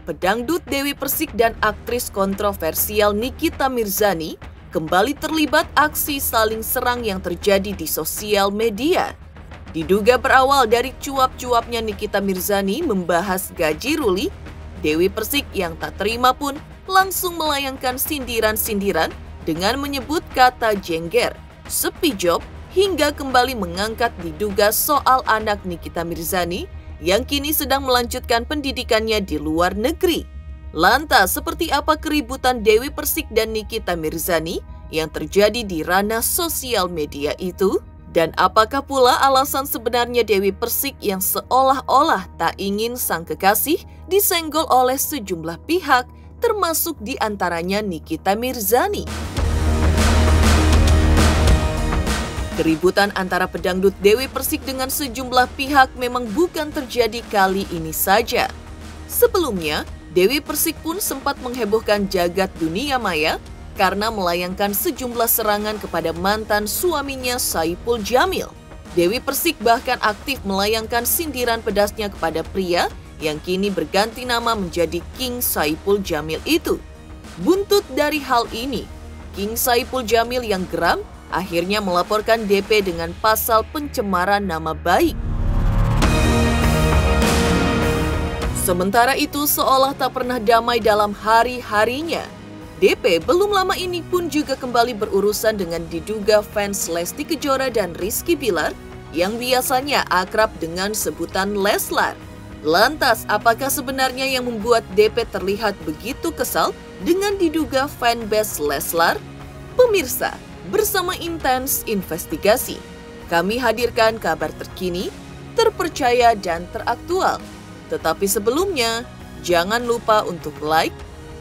pedangdut Dewi Persik dan aktris kontroversial Nikita Mirzani kembali terlibat aksi saling serang yang terjadi di sosial media. Diduga berawal dari cuap-cuapnya Nikita Mirzani membahas gaji Ruli, Dewi Persik yang tak terima pun langsung melayangkan sindiran-sindiran dengan menyebut kata jengger, sepi job, hingga kembali mengangkat diduga soal anak Nikita Mirzani yang kini sedang melanjutkan pendidikannya di luar negeri. Lantas, seperti apa keributan Dewi Persik dan Nikita Mirzani yang terjadi di ranah sosial media itu? Dan apakah pula alasan sebenarnya Dewi Persik yang seolah-olah tak ingin sang kekasih disenggol oleh sejumlah pihak, termasuk diantaranya Nikita Mirzani? Keributan antara pedangdut Dewi Persik dengan sejumlah pihak memang bukan terjadi kali ini saja. Sebelumnya, Dewi Persik pun sempat menghebohkan jagat dunia maya karena melayangkan sejumlah serangan kepada mantan suaminya Saipul Jamil. Dewi Persik bahkan aktif melayangkan sindiran pedasnya kepada pria yang kini berganti nama menjadi King Saipul Jamil itu. Buntut dari hal ini, King Saipul Jamil yang geram akhirnya melaporkan DP dengan pasal pencemaran nama baik. Sementara itu, seolah tak pernah damai dalam hari-harinya, DP belum lama ini pun juga kembali berurusan dengan diduga fans Lesti Kejora dan Rizky Bilar yang biasanya akrab dengan sebutan Leslar. Lantas, apakah sebenarnya yang membuat DP terlihat begitu kesal dengan diduga fanbase Leslar? Pemirsa, bersama Intens Investigasi, kami hadirkan kabar terkini, terpercaya dan teraktual. Tetapi sebelumnya, jangan lupa untuk like,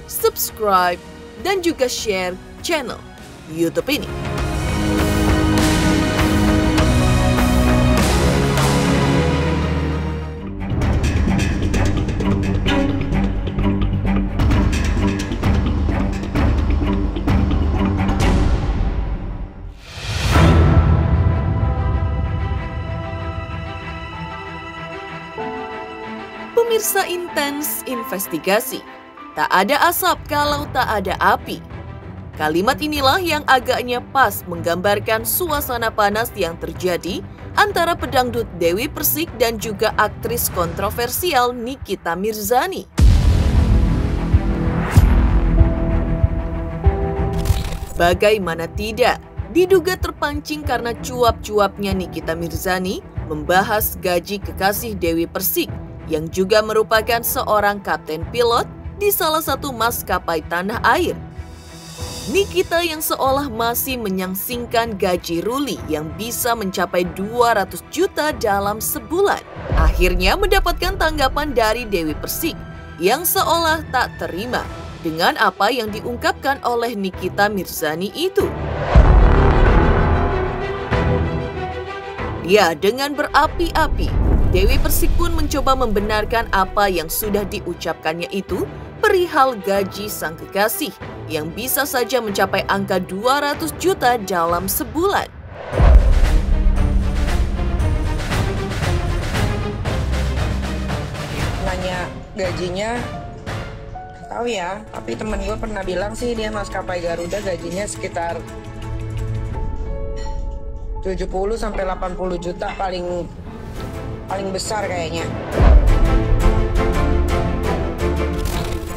subscribe, dan juga share channel YouTube ini. Pemirsa Intens Investigasi, tak ada asap kalau tak ada api. Kalimat inilah yang agaknya pas menggambarkan suasana panas yang terjadi antara pedangdut Dewi Persik dan juga aktris kontroversial Nikita Mirzani. Bagaimana tidak, diduga terpancing karena cuap-cuapnya Nikita Mirzani membahas gaji kekasih Dewi Persik yang juga merupakan seorang kapten pilot di salah satu maskapai tanah air. Nikita yang seolah masih menyangsingkan gaji Ruli yang bisa mencapai 200 juta dalam sebulan, akhirnya mendapatkan tanggapan dari Dewi Persik yang seolah tak terima dengan apa yang diungkapkan oleh Nikita Mirzani itu. Ya, dengan berapi-api, Dewi Persik pun mencoba membenarkan apa yang sudah diucapkannya itu perihal gaji sang kekasih yang bisa saja mencapai angka 200 juta dalam sebulan. Nanya gajinya, tahu ya, tapi temen gue pernah bilang sih dia maskapai Garuda gajinya sekitar 70 sampai 80 juta paling besar kayaknya.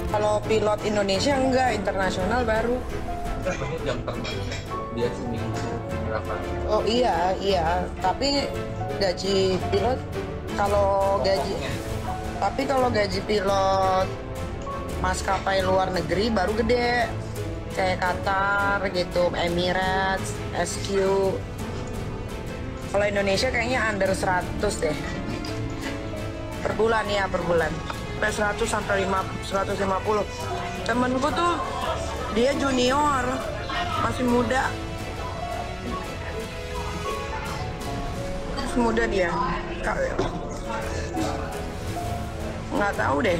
Kalau pilot Indonesia enggak, internasional baru. Jam terbang dia seminggu berapa? Oh iya, tapi gaji pilot kalau gaji pilot maskapai luar negeri baru gede, kayak Qatar gitu, Emirates, SQ. Kalau Indonesia kayaknya under 100 deh. Per bulan ya, per bulan. 100 sampai 150. Temenku tuh dia junior, masih muda. Masih muda dia. Nggak tahu deh.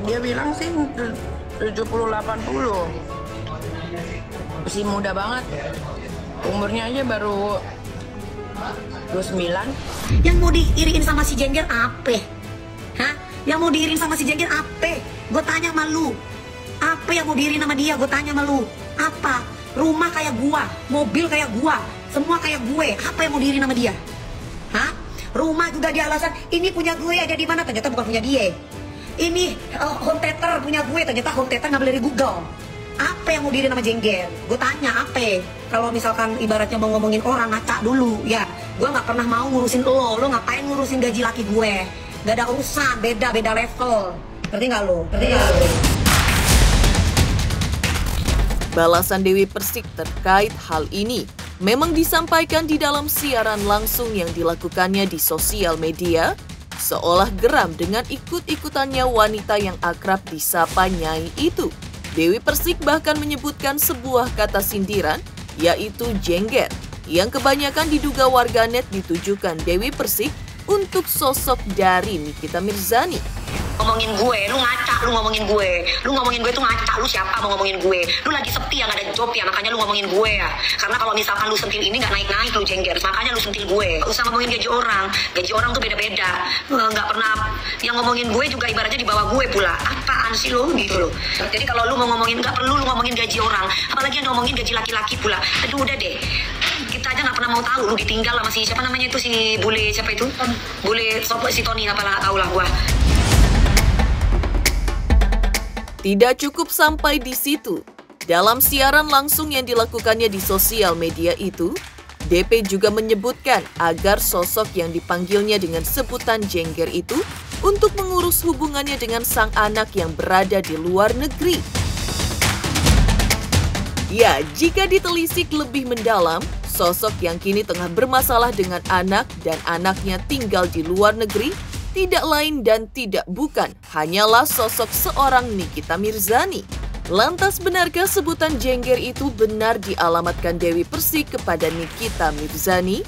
Dia bilang sih 70-80. Masih muda banget. Umurnya aja baru 29. Yang mau diiriin sama si Jengger apa? Hah? Yang mau diiriin sama si Jengger apa? Gue tanya sama lu, apa yang mau diri nama dia? Gue tanya sama lu, apa? Rumah kayak gua, mobil kayak gua, semua kayak gue. Apa yang mau diri nama dia? Hah? Rumah juga dia alasan, ini punya gue, ada di mana? Ternyata bukan punya dia. Ini home theater punya gue, ternyata home theater ngambil dari Google. Apa yang mau diri nama jengger? Gue tanya apa? Kalau misalkan ibaratnya mau ngomongin orang, ngaca dulu ya. Gue nggak pernah mau ngurusin lo ngapain ngurusin gaji laki gue? Gak ada urusan, beda level. Ngerti nggak lo? Balasan Dewi Persik terkait hal ini memang disampaikan di dalam siaran langsung yang dilakukannya di sosial media, seolah geram dengan ikut-ikutannya wanita yang akrab disapa Nyai itu. Dewi Persik bahkan menyebutkan sebuah kata sindiran, yaitu jengger, yang kebanyakan diduga warganet ditujukan Dewi Persik untuk sosok dari Nikita Mirzani. Ngomongin gue, lu ngaca, lu ngomongin gue tuh ngaca, lu siapa mau ngomongin gue? Lu lagi sepi ya, gak ada job ya, makanya lu ngomongin gue ya. Karena kalau misalkan lu sentil ini gak naik-naik lu jengger, makanya lu sentil gue. Gak usah ngomongin gaji orang tuh beda-beda. Gak pernah, yang ngomongin gue juga ibaratnya di bawah gue pula. Apaan sih lu gitu loh. Jadi kalau lu mau ngomongin, gak perlu lu ngomongin gaji orang, apalagi yang ngomongin gaji laki-laki pula. Aduh udah deh, kita aja gak pernah mau tahu lu ditinggal sama si siapa namanya itu, si bule siapa itu? Bule si Tony, apalah tau lah gua. Tidak cukup sampai di situ. Dalam siaran langsung yang dilakukannya di sosial media itu, DP juga menyebutkan agar sosok yang dipanggilnya dengan sebutan jengger itu untuk mengurus hubungannya dengan sang anak yang berada di luar negeri. Ya, jika ditelisik lebih mendalam, sosok yang kini tengah bermasalah dengan anak dan anaknya tinggal di luar negeri tidak lain dan tidak bukan hanyalah sosok seorang Nikita Mirzani. Lantas benarkah sebutan jengger itu benar dialamatkan Dewi Persik kepada Nikita Mirzani?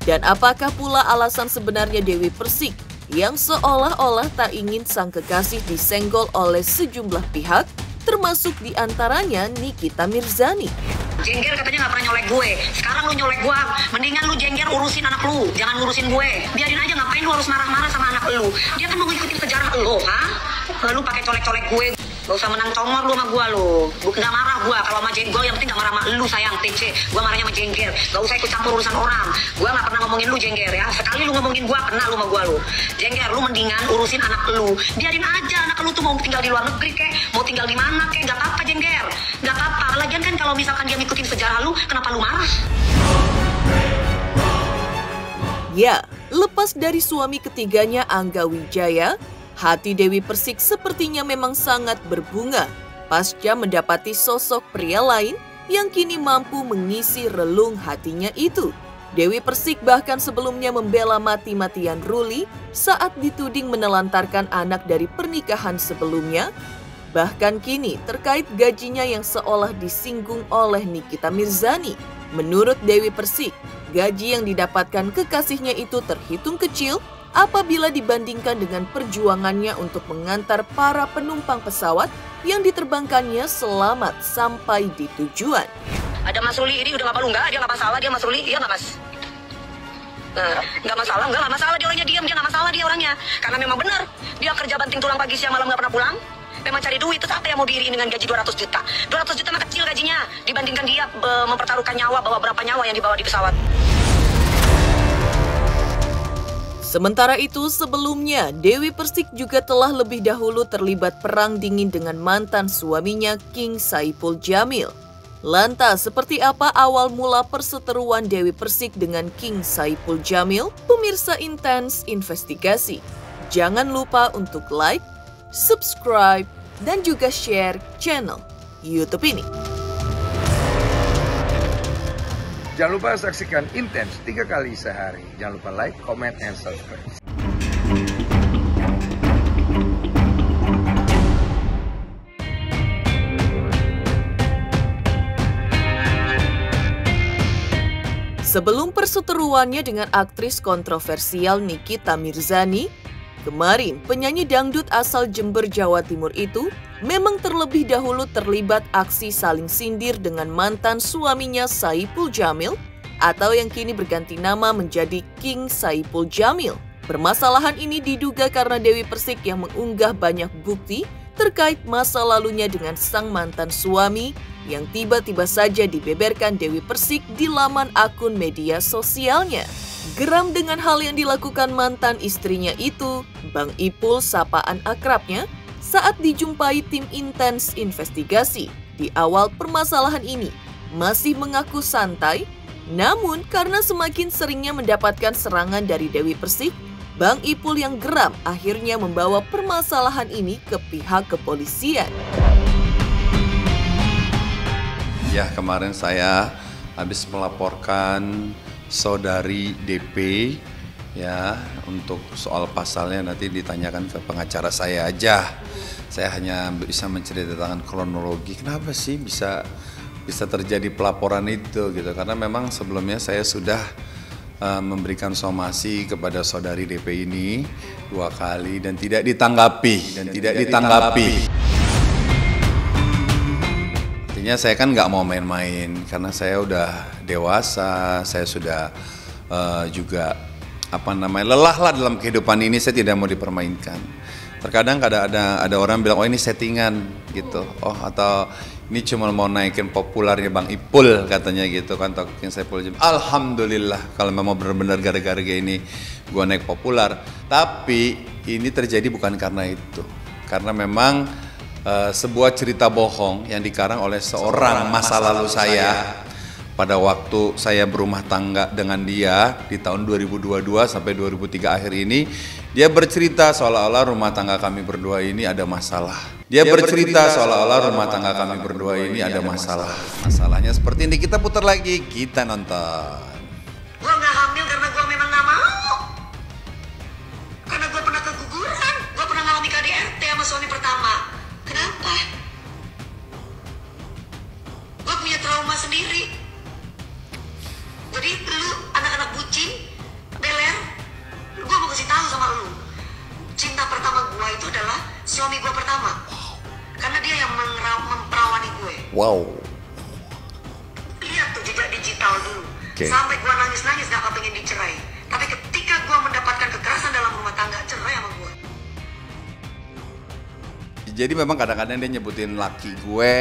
Dan apakah pula alasan sebenarnya Dewi Persik yang seolah-olah tak ingin sang kekasih disenggol oleh sejumlah pihak, termasuk diantaranya Nikita Mirzani? Jengger katanya gak pernah nyolek gue. Sekarang lu nyolek gue. Mendingan lu jengger urusin anak lu, jangan ngurusin gue. Biarin aja, ngapain lu harus marah-marah sama anak lu? Dia kan mau ngikutin sejarah lu, ha? Lu pakai colek-colek gue. Gak usah menang congor lu sama gue lu. Gak marah gue. Kalau sama jengger, yang penting gak marah sama lu sayang, TC. Gue marahnya sama jengger. Gak usah ikut campur urusan orang. Gue gak pernah ngomongin lu jengger ya. Sekali lu ngomongin gue, kena lu sama gue lu. Jengger, lu mendingan urusin anak lu. Biarin aja anak lu tuh mau tinggal di luar negeri kek, mau tinggal di mana kek, gak apa-apa jengger. Gak apa-apa. Lagian kan kalau misalkan dia ngikutin sejarah lu, kenapa lu marah? Ya, lepas dari suami ketiganya Angga Wijaya, hati Dewi Persik sepertinya memang sangat berbunga pasca mendapati sosok pria lain yang kini mampu mengisi relung hatinya itu. Dewi Persik bahkan sebelumnya membela mati-matian Ruli saat dituding menelantarkan anak dari pernikahan sebelumnya. Bahkan kini terkait gajinya yang seolah disinggung oleh Nikita Mirzani. Menurut Dewi Persik, gaji yang didapatkan kekasihnya itu terhitung kecil apabila dibandingkan dengan perjuangannya untuk mengantar para penumpang pesawat yang diterbangkannya selamat sampai di tujuan. Ada Mas Ruli ini udah gak perlu, enggak, dia gak masalah, dia Mas Ruli, iya gak Mas? Nah, gak masalah dia orangnya diam, dia gak masalah dia orangnya. Karena memang benar, dia kerja banting tulang pagi siang malam gak pernah pulang. Memang cari duit, terus apa yang mau diriin dengan gaji 200 juta? 200 juta mah kecil gajinya, dibandingkan dia mempertaruhkan nyawa, bawa berapa nyawa yang dibawa di pesawat. Sementara itu, sebelumnya Dewi Persik juga telah lebih dahulu terlibat perang dingin dengan mantan suaminya King Saipul Jamil. Lantas, seperti apa awal mula perseteruan Dewi Persik dengan King Saipul Jamil? Pemirsa Intens investigasi. Jangan lupa untuk like, subscribe, dan juga share channel YouTube ini. Jangan lupa saksikan Intens 3 kali sehari. Jangan lupa like, comment, and subscribe. Sebelum perseteruannya dengan aktris kontroversial Nikita Mirzani, kemarin penyanyi dangdut asal Jember, Jawa Timur itu memang terlebih dahulu terlibat aksi saling sindir dengan mantan suaminya Saipul Jamil atau yang kini berganti nama menjadi King Saipul Jamil. Permasalahan ini diduga karena Dewi Persik yang mengunggah banyak bukti terkait masa lalunya dengan sang mantan suami yang tiba-tiba saja dibeberkan Dewi Persik di laman akun media sosialnya. Geram dengan hal yang dilakukan mantan istrinya itu, Bang Ipul, sapaan akrabnya, saat dijumpai tim intens investigasi di awal permasalahan ini, masih mengaku santai. Namun karena semakin seringnya mendapatkan serangan dari Dewi Persik, Bang Ipul yang geram akhirnya membawa permasalahan ini ke pihak kepolisian. Ya, kemarin saya habis melaporkan saudari DP ya, untuk soal pasalnya nanti ditanyakan ke pengacara saya aja. Saya hanya bisa menceritakan kronologi kenapa sih bisa terjadi pelaporan itu gitu, karena memang sebelumnya saya sudah memberikan somasi kepada saudari DP ini 2 kali dan tidak ditanggapi. Artinya saya kan nggak mau main-main karena saya udah dewasa, saya sudah juga lelah lah dalam kehidupan ini, saya tidak mau dipermainkan. Terkadang ada orang bilang, oh ini settingan gitu, oh atau ini cuma mau naikin populernya Bang Ipul katanya gitu kan, Talking Saiful Jamil. Alhamdulillah kalau memang benar-benar gara-gara ini gua naik populer. Tapi ini terjadi bukan karena itu, karena memang sebuah cerita bohong yang dikarang oleh seorang masa lalu saya pada waktu saya berumah tangga dengan dia di tahun 2022 sampai 2003 akhir ini. Dia bercerita seolah-olah rumah tangga kami berdua ini ada masalah. Masalahnya seperti ini, kita putar lagi, kita nonton. Gua nggak hamil karena gua memang nggak mau. Karena gua pernah keguguran, gua pernah ngalami KDRT sama suami pertama. Kenapa? Gua punya trauma sendiri. Jadi lu anak-anak bucin, beler, gua mau kasih tahu sama lu. Cinta pertama gua itu adalah suami gua pertama. Karena dia yang memperawani gue. Wow. Lihat tuh jejak digital dulu. Okay. Sampai gua nangis-nangis gak kepengen dicerai. Tapi ketika gua mendapatkan kekerasan dalam rumah tangga, cerai sama gua. Jadi memang kadang-kadang dia nyebutin laki gue,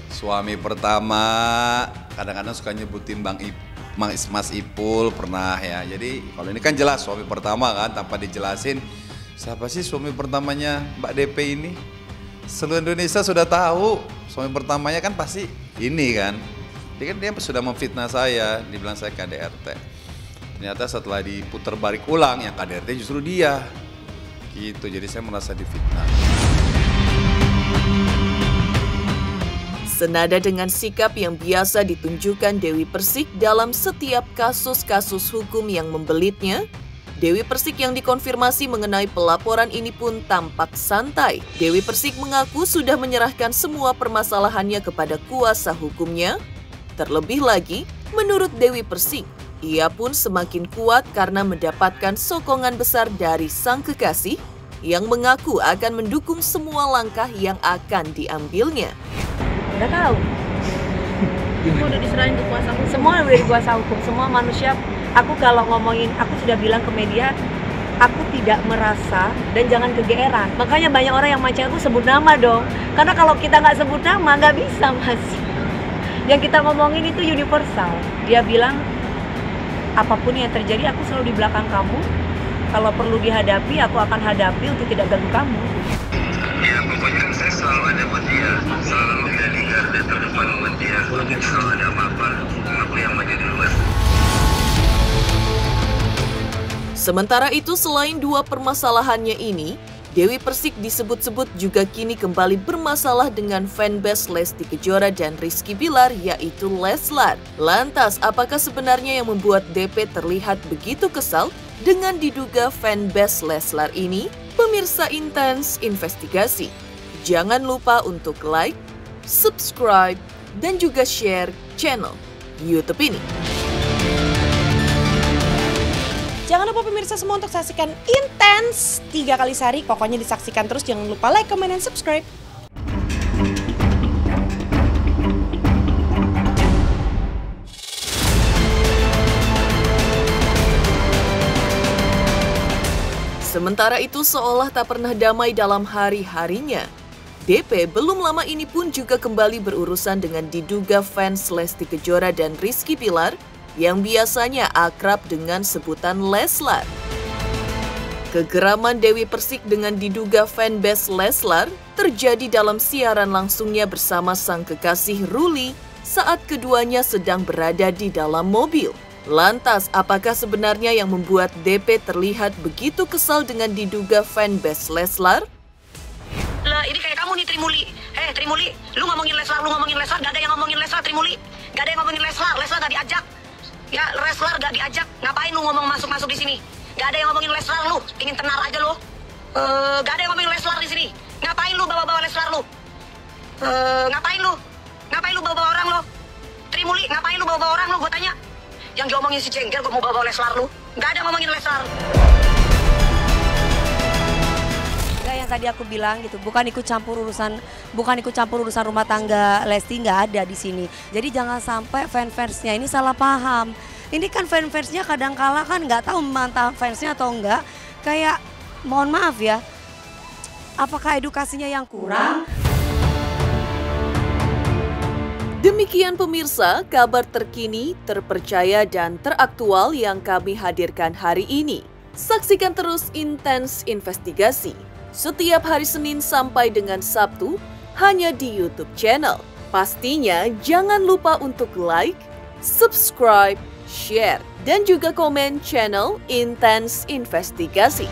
suami pertama, kadang-kadang suka nyebutin Mas Ipul pernah ya. Jadi kalau ini kan jelas suami pertama kan, tanpa dijelasin siapa sih suami pertamanya Mbak DP ini. Seluruh Indonesia sudah tahu suami pertamanya kan pasti ini kan. Dia sudah memfitnah saya, dibilang saya KDRT. Ternyata setelah diputar balik ulang yang KDRT justru dia. Gitu, jadi saya merasa difitnah. Senada dengan sikap yang biasa ditunjukkan Dewi Persik dalam setiap kasus-kasus hukum yang membelitnya, Dewi Persik yang dikonfirmasi mengenai pelaporan ini pun tampak santai. Dewi Persik mengaku sudah menyerahkan semua permasalahannya kepada kuasa hukumnya. Terlebih lagi, menurut Dewi Persik, ia pun semakin kuat karena mendapatkan sokongan besar dari sang kekasih yang mengaku akan mendukung semua langkah yang akan diambilnya. Nggak tahu. Semua udah diserahin ke kuasa hukum. Semua udah di kuasa hukum. Semua manusia. Aku kalau ngomongin, aku sudah bilang ke media, aku tidak merasa dan jangan kegeeran. Makanya banyak orang yang mancing aku sebut nama dong. Karena kalau kita nggak sebut nama, nggak bisa mas. Yang kita ngomongin itu universal. Dia bilang, apapun yang terjadi, aku selalu di belakang kamu. Kalau perlu dihadapi, aku akan hadapi untuk tidak ganggu kamu. Ya pokoknya saya selalu ada buat dia, selalu ada di garda terdepan buat dia. Kalau ada apa-apa, aku yang maju duluan. Sementara itu, selain dua permasalahannya ini, Dewi Persik disebut-sebut juga kini kembali bermasalah dengan fanbase Lesti Kejora dan Rizky Bilar, yaitu Leslar. Lantas, apakah sebenarnya yang membuat DP terlihat begitu kesal dengan diduga fanbase Leslar ini? Pemirsa Intens Investigasi, jangan lupa untuk like, subscribe, dan juga share channel YouTube ini. Jangan lupa pemirsa semua untuk saksikan Intens 3 kali sehari. Pokoknya disaksikan terus, jangan lupa like, comment, dan subscribe. Sementara itu, seolah tak pernah damai dalam hari-harinya, DP belum lama ini pun juga kembali berurusan dengan diduga fans Lesti Kejora dan Rizky Bilar yang biasanya akrab dengan sebutan Leslar. Kegeraman Dewi Persik dengan diduga fanbase Leslar terjadi dalam siaran langsungnya bersama sang kekasih Ruli saat keduanya sedang berada di dalam mobil. Lantas, apakah sebenarnya yang membuat DP terlihat begitu kesal dengan diduga fanbase Leslar? Lah, ini kayak kamu nih Trimuli. Trimuli, lu ngomongin Leslar, gak ada yang ngomongin Leslar Trimuli. Gak ada yang ngomongin Leslar gak diajak. Ya, Leslar gak diajak. Ngapain lu ngomong masuk-masuk di sini? Gak ada yang ngomongin Leslar lu, ingin tenar aja lu. Gak ada yang ngomongin Leslar di sini. Ngapain lu bawa-bawa Leslar lu? Ngapain lu? Ngapain lu bawa-bawa orang lu? Trimuli, ngapain lu bawa-bawa orang lu? Gua tanya. Yang diomongin si Jengger, gua mau bawa-bawa Leslar lu. Gak ada ngomongin Leslar. Yang tadi aku bilang gitu, bukan ikut campur urusan rumah tangga Lesti, nggak ada di sini. Jadi jangan sampai fans-fansnya ini salah paham. Ini kan fans-fansnya kadang-kala kan nggak tahu memantau fansnya atau enggak. Kayak mohon maaf ya, apakah edukasinya yang kurang? Demikian pemirsa, kabar terkini, terpercaya dan teraktual yang kami hadirkan hari ini. Saksikan terus Intens Investigasi setiap hari Senin sampai dengan Sabtu hanya di YouTube channel. Pastinya jangan lupa untuk like, subscribe, share, dan juga komen channel Intens Investigasi.